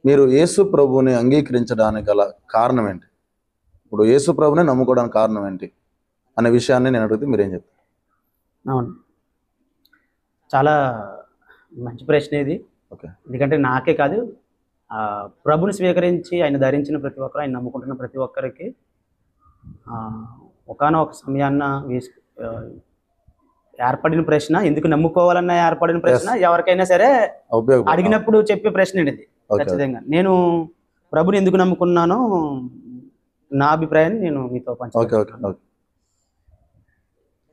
మీరు యేసు ప్రభువుని అంగీకరించడానికి గల కారణం ఏంటి? ఇప్పుడు యేసు ప్రభువుని నమ్ముకోవడానికి కారణం ఏంటి అనే విషయాన్ని నేను అడిగితే మీరేం చెప్తారు? అవును. చాలా మంచి ప్రశ్న ఇది. ఓకే. ఎందుకంటే నాకే కాదు, ప్రభుని స్వీకరించి ఆయన ధరించిన ప్రతి ఒక్కరు, ఆయన నమ్ముకుంటున్న ప్రతి ఒక్కరికి ఒకానొక సమయాన ఆహ్, ఏర్పడిన ప్రశ్న, ఎందుకు నమ్ముకోవాలన్న ఏర్పడిన ప్రశ్న ఎవరికైనా సరే అడిగినప్పుడు చెప్పే ప్రశ్న అండి ఇది. ఖచ్చితంగా నేను ప్రభుని ఎందుకు నమ్ముకున్నానో నా అభిప్రాయాన్ని నేను మీతో పంచుకుంటాను.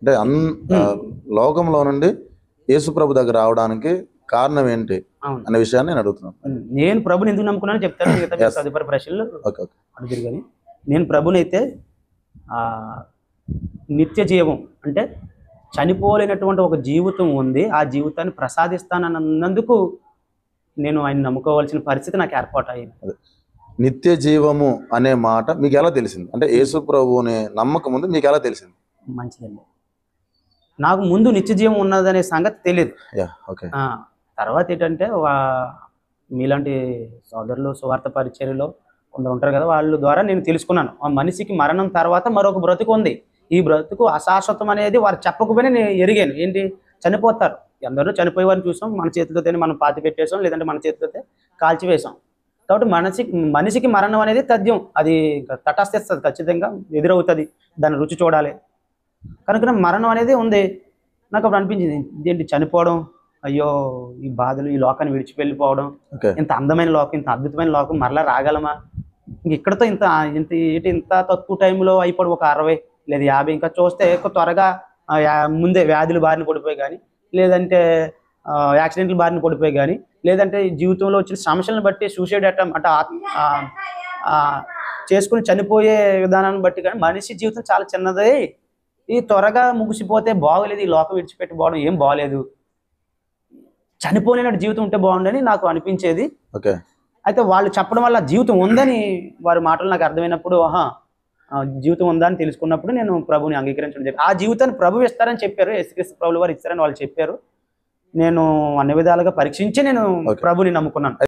అంటే లోకంలో నుండి యేసు ప్రభు దగ్గర రావడానికి కారణం ఏంటి అనే విషయాన్ని నేను అడుగుతున్నాను. నేను ప్రభుని ఎందుకు నమ్ముకున్నానో చెప్తాను, మిగతా తదుపరి ప్రశ్నలు అడుగురు. కానీ నేను ప్రభునైతే నిత్య జీవం అంటే చనిపోలేనటువంటి ఒక జీవితం ఉంది, ఆ జీవితాన్ని ప్రసాదిస్తానన్నందుకు నేను ఆయన నమ్ముకోవాల్సిన పరిస్థితి నాకు ఏర్పాటైంది. నిత్య జీవము అనే మాట మీకు ఎలా తెలిసింది? అంటే యేసు ప్రభువుని నమ్మకం ముందు మీకు ఎలా తెలిసింది? మంచిదండి. నాకు ముందు నిత్య జీవం ఉన్నదనే సంగతి తెలియదు. తర్వాత ఏంటంటే మీలాంటి సోదరులు సువార్త పరిచర్యలో కొందరు ఉంటారు కదా, వాళ్ళ ద్వారా నేను తెలుసుకున్నాను, ఆ మనిషికి మరణం తర్వాత మరొక బ్రతుకు ఉంది, ఈ బ్రతుకు అశాశ్వతం అనేది వారు చెప్పకపోయినా నేను ఎరిగాను. ఏంటి, చనిపోతారు, అందరూ చనిపోయేవారిని చూసాం, మన చేతితోనే మనం పాతి పెట్టేసాం, లేదంటే మన చేతితో కాల్చివేసాం. కాబట్టి మనిషికి మరణం అనేది తథ్యం, అది తటస్థిస్తుంది, ఖచ్చితంగా ఎదురవుతుంది, దాన్ని రుచి చూడాలి. కనుక మరణం అనేది ఉంది. నాకు అప్పుడు అనిపించింది, ఇదేంటి చనిపోవడం, అయ్యో ఈ బాధలు, ఈ లోకాన్ని విడిచి వెళ్ళిపోవడం, ఇంత అందమైన లోకం, ఇంత అద్భుతమైన లోకం మరలా రాగలమా, ఇక్కడతో ఇంత ఇంత ఇంత తక్కువ టైంలో అయిపోవడం, ఒక 60 లేదా 50, ఇంకా చూస్తే ఎక్కువ త్వరగా ముందే వ్యాధులు బారిన పడిపోయి కానీ, లేదంటే యాక్సిడెంట్లు బారిన పడిపోయి కానీ, లేదంటే జీవితంలో వచ్చిన సమస్యలను బట్టి సూసైడ్ అటెంప్ట్ అంటే చేసుకుని చనిపోయే విధానాన్ని బట్టి కానీ మనిషి జీవితం చాలా చిన్నదే, ఇది త్వరగా ముగిసిపోతే బాగోలేదు, ఈ లోకం విడిచిపెట్టి పోవడం ఏం బాగోలేదు, చనిపోలేనట్టు జీవితం ఉంటే బాగుండని నాకు అనిపించేది. అయితే వాళ్ళు చెప్పడం వల్ల జీవితం ఉందని వారి మాటలు నాకు అర్థమైనప్పుడు, జీవితం ఉందా అని తెలుసుకున్నప్పుడు నేను ప్రభుని అంగీకరించడం జరిగింది. ఆ జీవితాన్ని ప్రభు ఇస్తారని చెప్పారు, యేసుక్రీస్తు ప్రభులు వారు ఇస్తారని వాళ్ళు చెప్పారు. నేను అన్ని విధాలుగా పరీక్షించి నేను ప్రభుని నమ్ముకున్నాను.